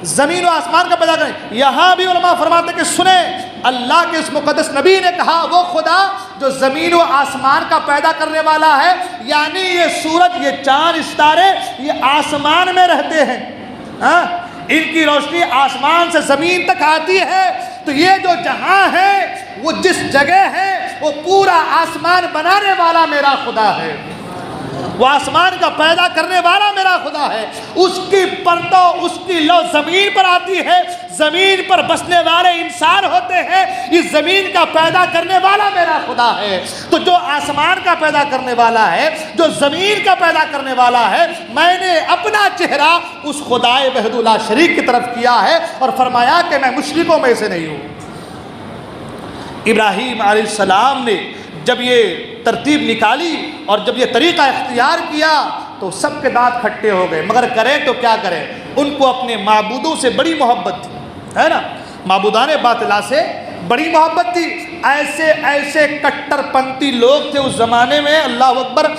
زمین و آسمان کا پیدا کرنے۔ یہاں بھی علماء فرماتے ہیں کہ سنیں، اللہ کے اس مقدس نبی نے کہا وہ خدا جو زمین و آسمان کا پیدا کرنے والا ہے، یعنی یہ سورج، یہ چاند، ستارے یہ آسمان میں رہتے ہیں، ان کی روشنی آسمان سے زمین تک آتی ہے، تو یہ جو جہاں ہے وہ جس جگہ ہے وہ پورا آسمان بنانے والا میرا خدا ہے، وہ آسمان کا پیدا کرنے والا میرا خدا ہے، اس کی پرتو اس کی لو زمین پر آتی ہے، زمین پر بسنے والے انسان ہوتے ہیں، اس زمین کا پیدا کرنے والا میرا خدا ہے۔ تو جو آسمان کا پیدا کرنے والا ہے، جو زمین کا پیدا کرنے والا ہے، میں نے اپنا چہرہ اس خدائے وحدہ لا شریک کی طرف کیا ہے، اور فرمایا کہ میں مشرکوں میں سے نہیں ہوں۔ ابراہیم علیہ السلام نے جب یہ ترتیب نکالی اور جب یہ طریقہ اختیار کیا تو سب کے دانت کھٹے ہو گئے، مگر کریں تو کیا کریں، ان کو اپنے معبودوں سے بڑی محبت تھی، ہے نا، معبودان باطلہ سے بڑی محبت تھی۔ ایسے کٹر پنتھی لوگ تھے اس زمانے میں، اللہ اکبر،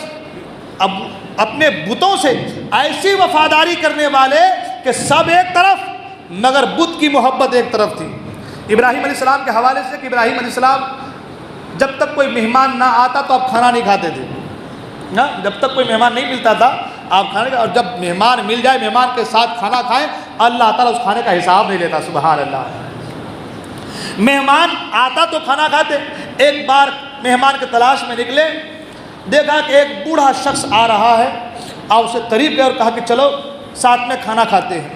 اب اپنے بتوں سے ایسی وفاداری کرنے والے کہ سب ایک طرف مگر بت کی محبت ایک طرف تھی۔ ابراہیم علیہ السلام کے حوالے سے کہ ابراہیم علیہ السلام جب تک کوئی مہمان نہ آتا تو آپ کھانا نہیں کھاتے تھے، نا، جب تک کوئی مہمان نہیں ملتا تھا آپ کھانے کا، اور جب مہمان مل جائے مہمان کے ساتھ کھانا کھائیں، اللہ تعالیٰ اس کھانے کا حساب نہیں لیتا، سبحان اللہ۔ مہمان آتا تو کھانا کھاتے۔ ایک بار مہمان کے تلاش میں نکلے، دیکھا کہ ایک بوڑھا شخص آ رہا ہے، آپ اسے قریب گئے اور کہا کہ چلو ساتھ میں کھانا کھاتے ہیں۔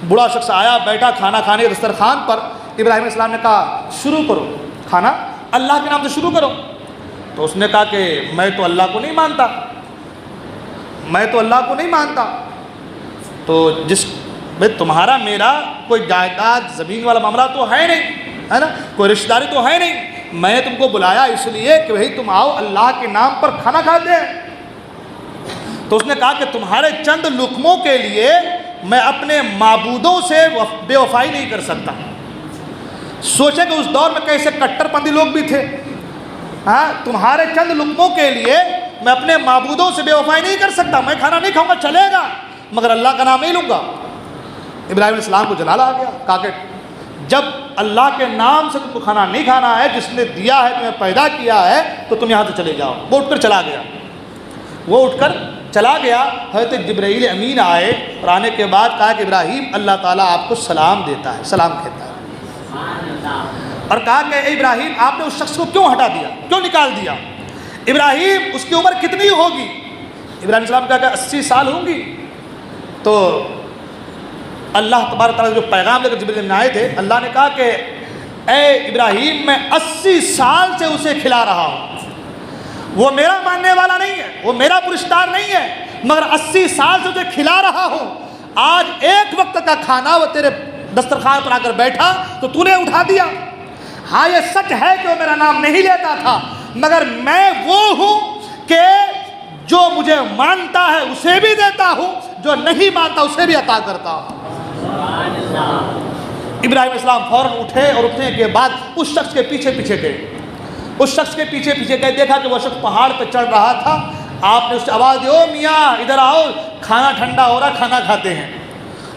بوڑھا شخص آیا، بیٹھا کھانا کھانے کے دسترخوان پر۔ ابراہیم علیہ السلام نے کہا شروع کرو کھانا، اللہ کے نام سے شروع کرو۔ تو اس نے کہا کہ میں تو اللہ کو نہیں مانتا، میں تو اللہ کو نہیں مانتا۔ تو بھائی تمہارا میرا کوئی جائیداد زمین والا معاملہ تو ہے نہیں، ہے نا، کوئی رشتہ داری تو ہے نہیں، میں نے تم کو بلایا اس لیے کہ بھائی تم آؤ اللہ کے نام پر کھانا کھاتے ہیں۔ تو اس نے کہا کہ تمہارے چند لقموں کے لیے میں اپنے معبودوں سے بے وفائی نہیں کر سکتا۔ سوچیں کہ اس دور میں کیسے کٹر پنتھی لوگ بھی تھے، ہاں، تمہارے چند لقموں کے لیے میں اپنے معبودوں سے بے وفائی نہیں کر سکتا، میں کھانا نہیں کھاؤں گا چلے گا مگر اللہ کا نام نہیں لوں گا۔ ابراہیم علیہ السلام کو جلال آ گیا، کہا کہ جب اللہ کے نام سے تم کو کھانا نہیں کھانا ہے، جس نے دیا ہے تمہیں پیدا کیا ہے، تو تم یہاں سے چلے جاؤ۔ وہ اٹھ کر چلا گیا، وہ اٹھ کر چلا گیا۔ حضرت جبرائیل امین آئے اور آنے کے بعد کہا کہ ابراہیم اللہ تعالیٰ آپ کو سلام دیتا ہے، سلام کہتا ہے، اور کہا کہ اے ابراہیم آپ نے اس شخص کو کیوں ہٹا دیا، کیوں نکال دیا؟ ابراہیم اس کی عمر کتنی ہوگی؟ ابراہیم علیہ السلام کہا کہ 80 سال ہوں گی۔ تو اللہ تبارک تعالیٰ جو پیغام لے کر جبرائیل آئے تھے، اللہ نے کہا کہ اے ابراہیم میں 80 سال سے اسے کھلا رہا ہوں، وہ میرا ماننے والا نہیں ہے، وہ میرا پرستار نہیں ہے، مگر 80 سال سے اسے کھلا رہا ہوں۔ آج ایک وقت کا کھانا وہ تیرے دسترخوان پر آ کر بیٹھا تو تو نے اٹھا دیا۔ ہاں یہ سچ ہے کہ وہ میرا نام نہیں لیتا تھا، مگر میں وہ ہوں کہ جو مجھے مانتا ہے اسے بھی دیتا ہوں، جو نہیں مانتا اسے بھی عطا کرتا ہوں۔ ابراہیم علیہ السلام فوراً اٹھے اور اٹھنے کے بعد اس شخص کے پیچھے پیچھے گئے اس شخص کے پیچھے پیچھے گئے، دیکھا کہ وہ شخص پہاڑ پہ چڑھ رہا تھا۔ آپ نے اس سے آواز دی، او میاں ادھر آؤ، کھانا ٹھنڈا ہو رہا، کھانا کھاتے ہیں۔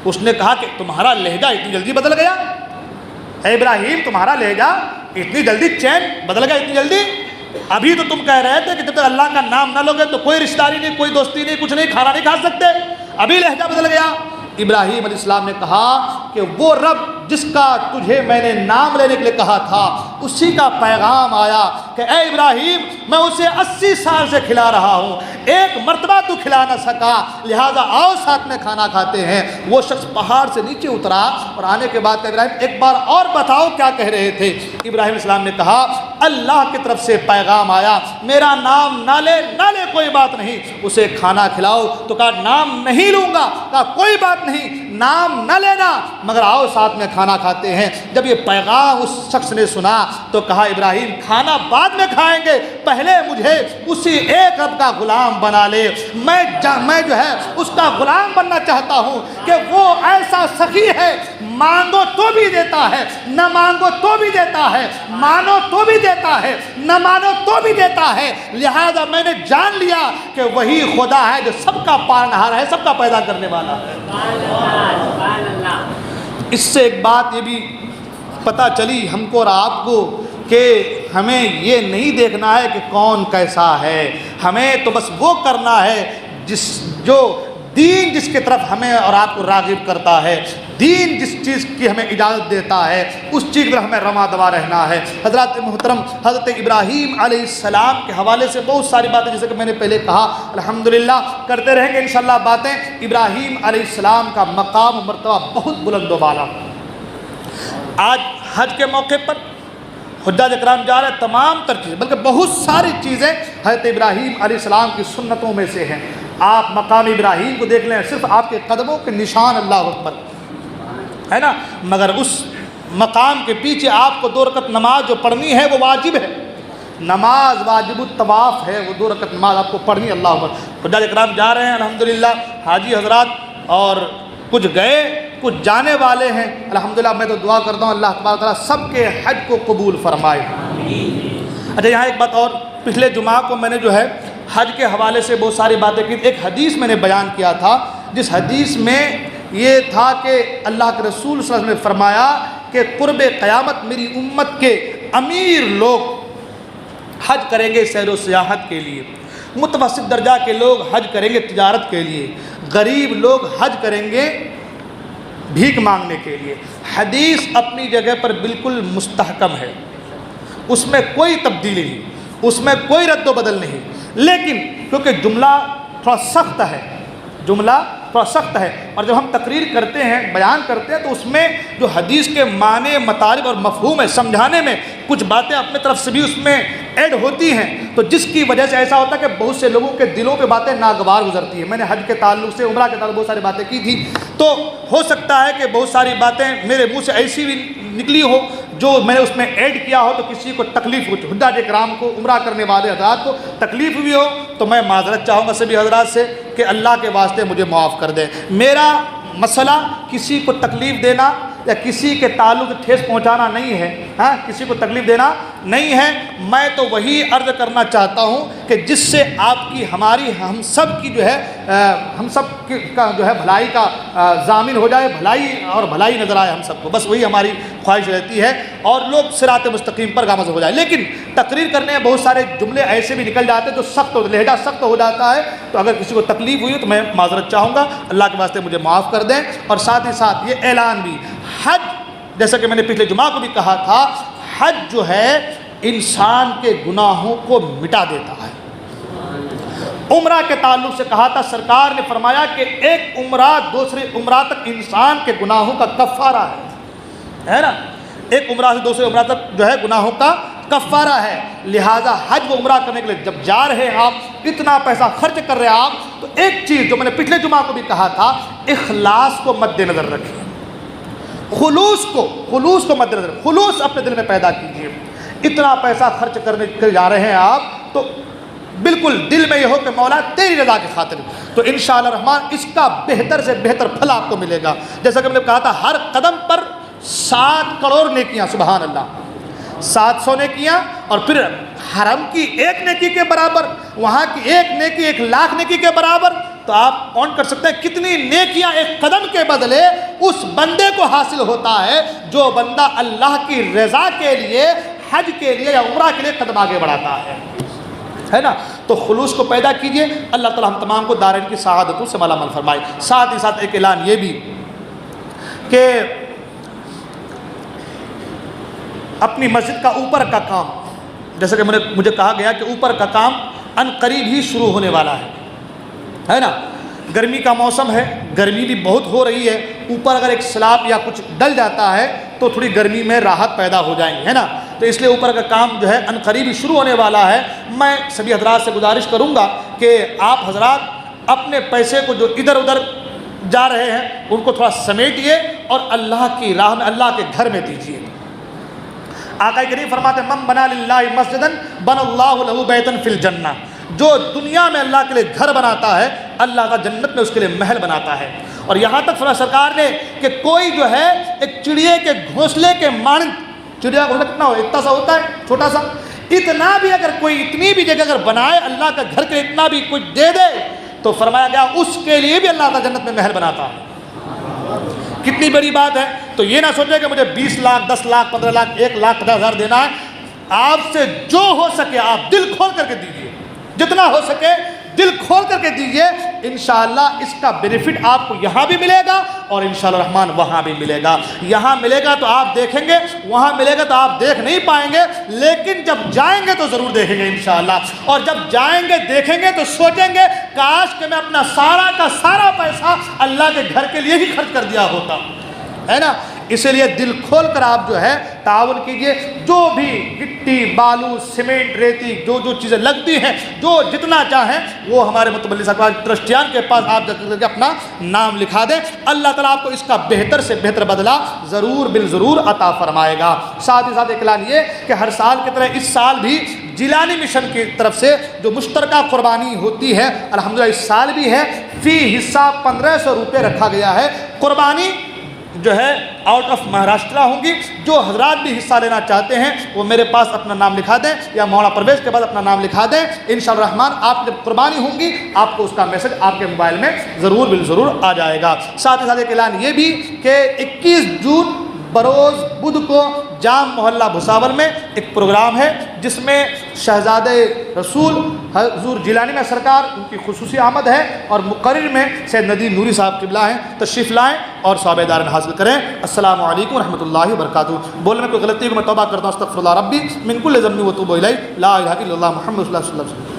اس نے کہا کہ تمہارا لہجہ اتنی جلدی بدل گیا، اے ابراہیم تمہارا لہجہ اتنی جلدی چین بدل گیا اتنی جلدی؟ ابھی تو تم کہہ رہے تھے کہ جب تک اللہ کا نام نہ لوگے تو کوئی رشتہ داری نہیں، کوئی دوستی نہیں، کچھ نہیں، کھانا نہیں کھا سکتے، ابھی لہجہ بدل گیا۔ ابراہیم علیہ السلام نے کہا کہ وہ رب جس کا تجھے میں نے نام لینے کے لیے کہا تھا اسی کا پیغام آیا کہ اے ابراہیم میں اسے 80 سال سے کھلا رہا ہوں، ایک مرتبہ تو کھلا نہ سکا، لہٰذا آؤ ساتھ میں کھانا کھاتے ہیں۔ وہ شخص پہاڑ سے نیچے اترا اور آنے کے بعد کہا ابراہیم ایک بار اور بتاؤ کیا کہہ رہے تھے؟ ابراہیم علیہ السلام نے کہا اللہ کی طرف سے پیغام آیا، میرا نام نہ لے کوئی بات نہیں، اسے کھانا کھلاؤ۔ تو کہا نام نہیں لوں گا، کہا کوئی بات نہیں، نام نہ لینا مگر آؤ ساتھ میں کھانا کھاتے ہیں۔ جب یہ پیغام اس شخص نے سنا تو کہا ابراہیم کھانا بعد میں کھائیں گے، پہلے مجھے اسی ایک رب کا غلام بنا لے، میں جو ہے اس کا غلام بننا چاہتا ہوں کہ وہ ایسا سخی ہے، مانگو تو بھی دیتا ہے، نہ مانگو تو بھی دیتا ہے، مانو تو بھی دیتا ہے، نہ مانو تو بھی دیتا ہے، لہذا میں نے جان لیا کہ وہی خدا ہے جو سب کا پالنہار ہے، سب کا پیدا کرنے والا ہے۔ اس سے ایک بات یہ بھی پتہ چلی ہم کو اور آپ کو کہ ہمیں یہ نہیں دیکھنا ہے کہ کون کیسا ہے، ہمیں تو بس وہ کرنا ہے جو دین جس کی طرف ہمیں اور آپ کو راغب کرتا ہے، دین جس چیز کی ہمیں اجازت دیتا ہے اس چیز پر ہمیں رواں دوا رہنا ہے۔ حضرات محترم، حضرت ابراہیم علیہ السلام کے حوالے سے بہت ساری باتیں جیسے کہ میں نے پہلے کہا الحمدللہ کرتے رہیں گے انشاءاللہ باتیں۔ ابراہیم علیہ السلام کا مقام و مرتبہ بہت بلند و بالا۔ آج حج کے موقع پر حجاج اکرام جا رہے تمام تر چیزیں بلکہ بہت ساری چیزیں حضرت ابراہیم علیہ السلام کی سنتوں میں سے ہیں۔ آپ مقام ابراہیم کو دیکھ لیں، صرف آپ کے قدموں کے نشان اللہ اکبر ہے نا، مگر اس مقام کے پیچھے آپ کو 2 رکعت نماز جو پڑھنی ہے وہ واجب ہے، نماز واجب الطواف ہے، وہ 2 رکعت نماز آپ کو پڑھنی ہے۔ اللہ اکبر۔ حجاج اکرام جا رہے ہیں الحمدللہ، حاجی حضرات اور کچھ گئے کچھ جانے والے ہیں الحمدللہ۔ میں تو دعا کرتا ہوں اللہ تبارک تعالیٰ سب کے حج کو قبول فرمائے۔ اچھا یہاں ایک بات اور، پچھلے جمعہ کو میں نے جو ہے حج کے حوالے سے بہت ساری باتیں کی، ایک حدیث میں نے بیان کیا تھا جس حدیث میں یہ تھا کہ اللہ کے رسول صلی اللہ علیہ وسلم نے فرمایا کہ قرب قیامت میری امت کے امیر لوگ حج کریں گے سیر و سیاحت کے لیے، متوسط درجہ کے لوگ حج کریں گے تجارت کے لیے، غریب لوگ حج کریں گے بھیک مانگنے کے لیے۔ حدیث اپنی جگہ پر بالکل مستحکم ہے، اس میں کوئی تبدیلی نہیں، اس میں کوئی رد و بدل نہیں، لیکن کیونکہ جملہ تھوڑا سخت ہے، جملہ تھوڑا سخت ہے، اور جب ہم تقریر کرتے ہیں بیان کرتے ہیں تو اس میں جو حدیث کے معنی مطالب اور مفہوم ہے سمجھانے میں کچھ باتیں اپنے طرف سے بھی اس میں ایڈ ہوتی ہیں، تو جس کی وجہ سے ایسا ہوتا ہے کہ بہت سے لوگوں کے دلوں پہ باتیں ناگوار گزرتی ہیں۔ میں نے حج کے تعلق سے عمرہ کے تعلق بہت ساری باتیں کی تھی، تو ہو سکتا ہے کہ بہت ساری باتیں میرے منہ سے ایسی بھی نکلی ہو جو میں نے اس میں ایڈ کیا ہو تو کسی کو تکلیف ہو، حجاج کرام کو عمرہ کرنے والے حضرات کو تکلیف بھی ہو تو میں معذرت چاہوں گا سبھی حضرات سے کہ اللہ کے واسطے مجھے معاف کر دیں۔ میرا مسئلہ کسی کو تکلیف دینا یا کسی کے تعلق ٹھیس پہنچانا نہیں ہے، ہاں کسی کو تکلیف دینا نہیں ہے، میں تو وہی عرض کرنا چاہتا ہوں کہ جس سے آپ کی ہماری ہم سب کی جو ہے ہم سب کا جو ہے بھلائی کا ضامن ہو جائے، بھلائی اور بھلائی نظر آئے ہم سب کو، بس وہی ہماری خواہش رہتی ہے اور لوگ صراط مستقیم پر گامزن ہو جائے۔ لیکن تقریر کرنے میں بہت سارے جملے ایسے بھی نکل جاتے ہیں جو سخت ہو، لہجہ سخت ہو جاتا ہے، تو اگر کسی کو تکلیف ہوئی تو میں معذرت چاہوں گا، اللہ کے واسطے مجھے معاف کر دیں۔ اور ساتھ ہی ساتھ یہ اعلان بھی، حج جیسا کہ میں نے پچھلے جمعہ کو بھی کہا تھا، حج جو ہے انسان کے گناہوں کو مٹا دیتا ہے۔ عمرہ کے تعلق سے کہا تھا، سرکار نے فرمایا کہ ایک عمرہ دوسرے عمرہ تک انسان کے گناہوں کا کفارہ ہے نا، ایک عمرہ سے دوسرے عمرہ تک جو ہے گناہوں کا کفارہ ہے، لہٰذا حج و عمرہ کرنے کے لیے جب جا رہے ہیں آپ، اتنا پیسہ خرچ کر رہے ہیں آپ، تو ایک چیز جو میں نے پچھلے جمعہ کو بھی کہا تھا، اخلاص کو مد نظر رکھیں، خلوص کو مد نظر، خلوص اپنے دل میں پیدا کیجیے۔ اتنا پیسہ خرچ کرنے کے جا رہے ہیں آپ تو بالکل دل میں یہ ہو کہ مولا تیری رضا کی خاطر، تو انشاءاللہ الرحمن اس کا بہتر سے بہتر پھل آپ کو ملے گا۔ جیسا کہ میں نے کہا تھا، ہر قدم پر 7 کروڑ نیکیاں، سبحان اللہ، 700 نیکیاں، اور پھر حرم کی ایک نیکی کے برابر، وہاں کی ایک نیکی 1,00,000 نیکی کے برابر. تو آپ کون کر سکتے ہیں کتنی نیکیاں ایک قدم کے بدلے اس بندے کو حاصل ہوتا ہے جو بندہ اللہ کی رضا کے لیے، حج کے لیے یا عمرہ کے لیے قدم آگے بڑھاتا ہے نا. تو خلوص کو پیدا کیجئے. اللہ تعالیٰ ہم تمام کو دارین کی سعادتوں سے مالا مال فرمائے. ساتھ ہی ساتھ ایک اعلان یہ بھی کہ اپنی مسجد کا اوپر کا کام، جیسا کہ مجھے کہا گیا کہ اوپر کا کام ان قریب ہی شروع ہونے والا ہے نا. گرمی کا موسم ہے، گرمی بھی بہت ہو رہی ہے. اوپر اگر ایک سلاب یا کچھ ڈل جاتا ہے تو تھوڑی گرمی میں راحت پیدا ہو جائیں گی، ہے نا. تو اس لیے اوپر کا کام جو ہے ان قریب ہی شروع ہونے والا ہے. میں سبھی حضرات سے گزارش کروں گا کہ آپ حضرات اپنے پیسے کو جو ادھر ادھر جا رہے ہیں ان کو تھوڑا سمیٹیے اور اللہ کی راہ میں، اللہ کے گھر میں دیجیے. آقا کریم فرماتے ہیں من بنا للہ مسجدا بنى اللہ لہ بیتا فی الجنہ. جو دنیا میں اللہ کے لیے گھر بناتا ہے اللہ کا جنت میں اس کے لیے محل بناتا ہے. اور یہاں تک فرمایا سرکار نے کہ کوئی جو ہے ایک چڑیے کے گھونسلے کے مانند، چڑیا کا گھونسلہ کتنا ہو، اتنا سا ہوتا ہے چھوٹا سا، اتنا بھی اگر کوئی اتنی بھی جگہ اگر بنائے اللہ کا گھر کے لیے، اتنا بھی کچھ دے دے تو فرمایا گیا اس کے لیے بھی اللہ کا جنت میں محل بناتا ہے. کتنی بڑی بات ہے. تو یہ نہ سوچے کہ مجھے 20 لاکھ 10 لاکھ 15 لاکھ 1,50,000 دینا ہے. آپ سے جو ہو سکے آپ دل کھول کر کے دیجیے، جتنا ہو سکے دل کھول کر کے دیجیے. انشاءاللہ اس کا بینیفٹ آپ کو یہاں بھی ملے گا اور انشاءاللہ الرحمن وہاں بھی ملے گا. یہاں ملے گا تو آپ دیکھیں گے، وہاں ملے گا تو آپ دیکھ نہیں پائیں گے، لیکن جب جائیں گے تو ضرور دیکھیں گے انشاءاللہ. اور جب جائیں گے دیکھیں گے تو سوچیں گے کاش کہ میں اپنا سارا کا سارا پیسہ اللہ کے گھر کے لیے ہی خرچ کر دیا ہوتا، ہے نا. اسی لیے دل کھول کر آپ جو ہے تعاون کیجئے. جو بھی گٹی بالو سیمنٹ ریتی جو چیزیں لگتی ہیں، جو جتنا چاہیں وہ ہمارے متولی صاحب ٹرسٹیان کے پاس آپ جا کر کے اپنا نام لکھا دیں. اللہ تعالیٰ آپ کو اس کا بہتر سے بہتر بدلہ ضرور بالضرور عطا فرمائے گا. ساتھ ہی ساتھ اعلان یہ کہ ہر سال کی طرح اس سال بھی جیلانی مشن کی طرف سے جو مشترکہ قربانی ہوتی ہے الحمدللہ اس سال بھی ہے. فی حصہ 1500 روپے رکھا گیا ہے. قربانی جو ہے آؤٹ آف مہاراشٹرا ہوں گی. جو حضرات بھی حصہ لینا چاہتے ہیں وہ میرے پاس اپنا نام لکھا دیں یا مولانا پرویز کے بعد اپنا نام لکھا دیں. انشاءاللہ الرحمن آپ جب قربانی ہوں گی آپ کو اس کا میسج آپ کے موبائل میں ضرور بالضرور آ جائے گا. ساتھ ہی ساتھ ایک اعلان یہ بھی کہ 21 جون بروز بدھ کو جام محلہ بھساور میں ایک پروگرام ہے جس میں شہزادہ رسول حضور جیلانی میں سرکار ان کی خصوصی آمد ہے اور مقرر میں سید ندیم نوری صاحب قبلہ ہیں. تشریف لائیں اور ثواب دارن حاصل کریں. السلام علیکم ورحمۃ اللہ وبرکاتہ. بولنے میں کوئی غلطی کو میں توبہ کرتا ہوں. استغفر اللہ ربی من کل ذنب و توب الیہ. لا الہ الا اللہ محمد صلی اللہ علیہ وسلم.